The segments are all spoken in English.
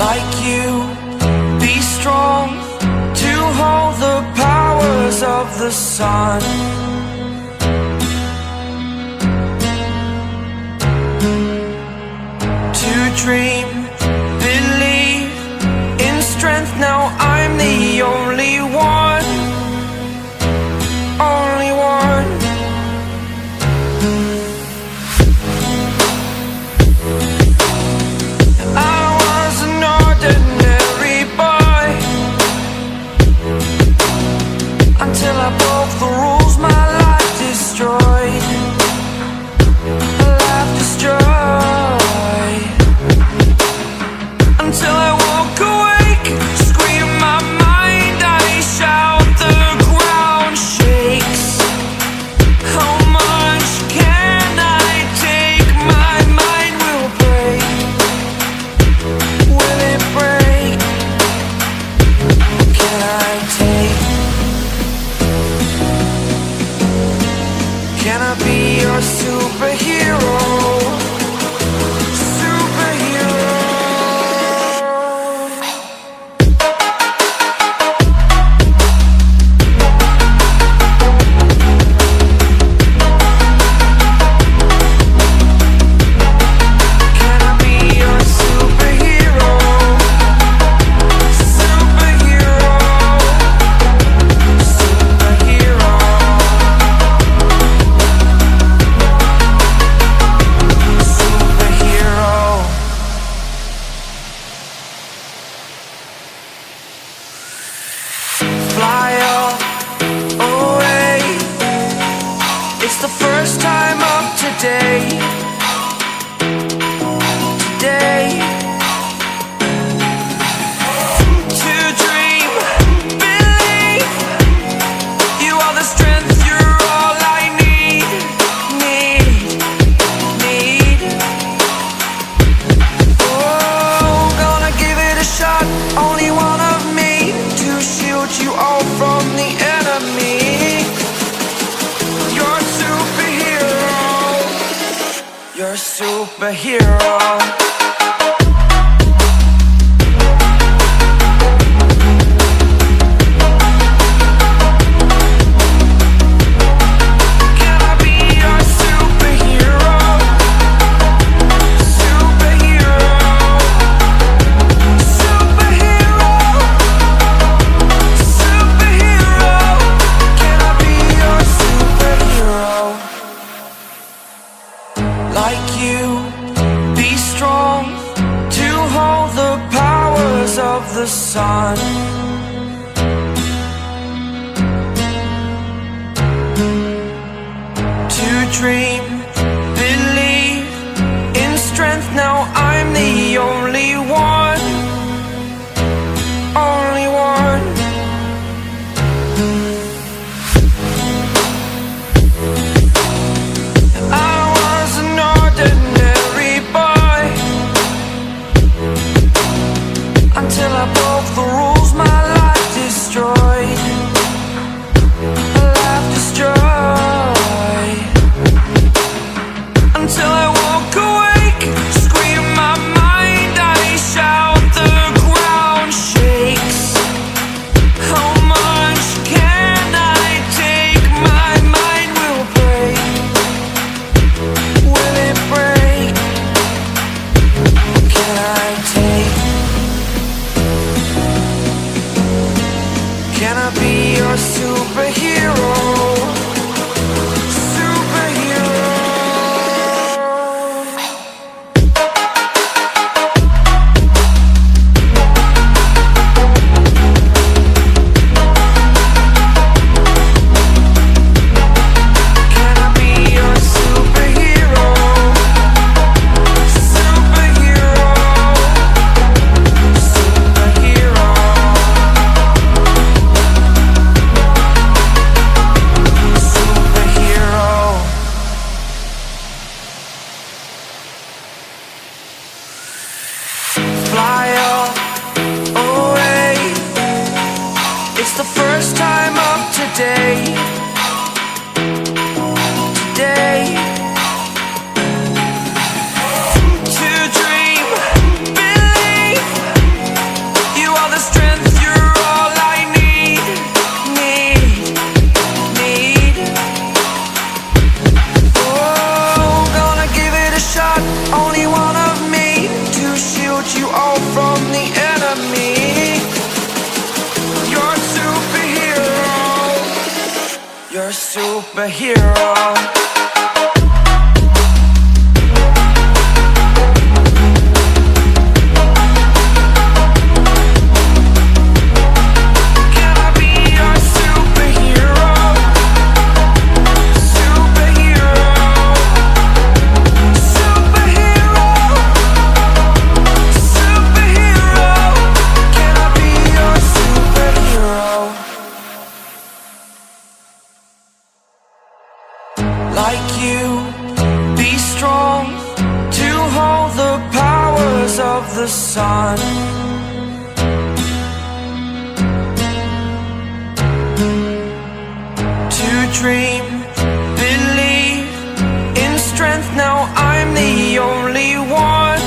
like you, be strong to hold the powers of the sun. To dream, believe in strength, now I'm the only one, only one. I was an ordinary boy until I broke the rules, my life destroyed, life destroyed. Until I woke awake, scream my mind, I shout, the ground shakes. How much can I take? My mind will break. Will it break? Can I take? Can I be your superhero? Fly away. It's the first time of today. Today. To dream, believe. You are the strength, you're all I need. Need. Oh, gonna give it a shot. Only one of me to shield you all from the enemy. You're a superhero. You're a superhero. Can I be your superhero? Superhero. Superhero. Superhero. Can I be your superhero? Like you, be strong to hold the powers of the sun. To dream, believe in strength, now I'm the only one, only one. I was an ordinary boy until I broke the rules, my life destroyed, life destroyed. Until I woke awake, scream my mind, I shout, the ground shakes. How much can I take? My mind will break. Will it break? Can I take? Can I be your superhero? Superhero. Can I be your superhero? Superhero. Superhero. Fly away. It's the first time of today. Today. To dream, believe. superhero. Like you, be strong to hold the powers of the sun. To dream, believe in strength. Now I'm the only one,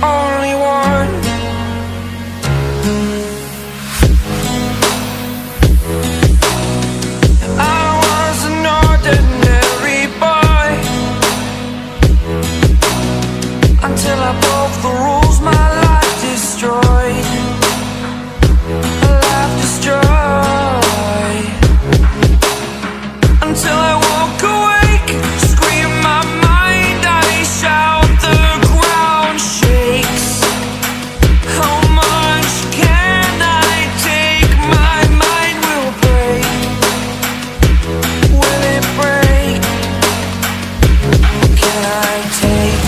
only one. Until I broke the rules, my life destroyed. A life destroyed. Until I woke awake, scream my mind, I shout, the ground shakes. How much can I take? My mind will break. Will it break? Can I take?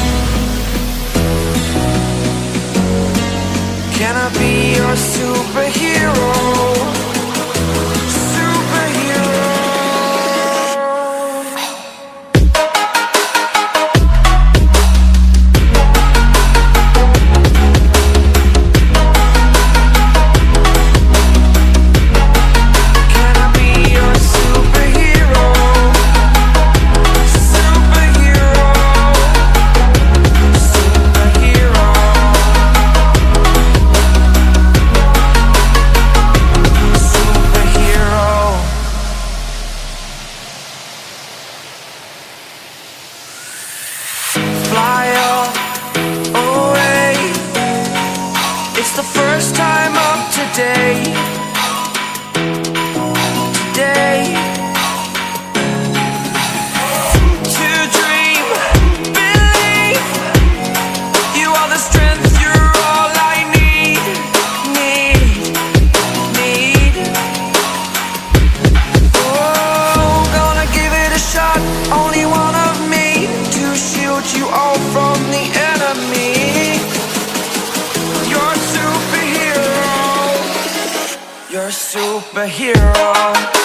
Can I be your superhero? Superhero. Can I be your superhero? Superhero. Superhero. Fly up, away. It's the first time of today. Today. To dream, believe. You are the strength, you're all I need. Need. Oh, gonna give it a shot. Only one of me to shield you all from the enemy. You're a superhero. You're a superhero.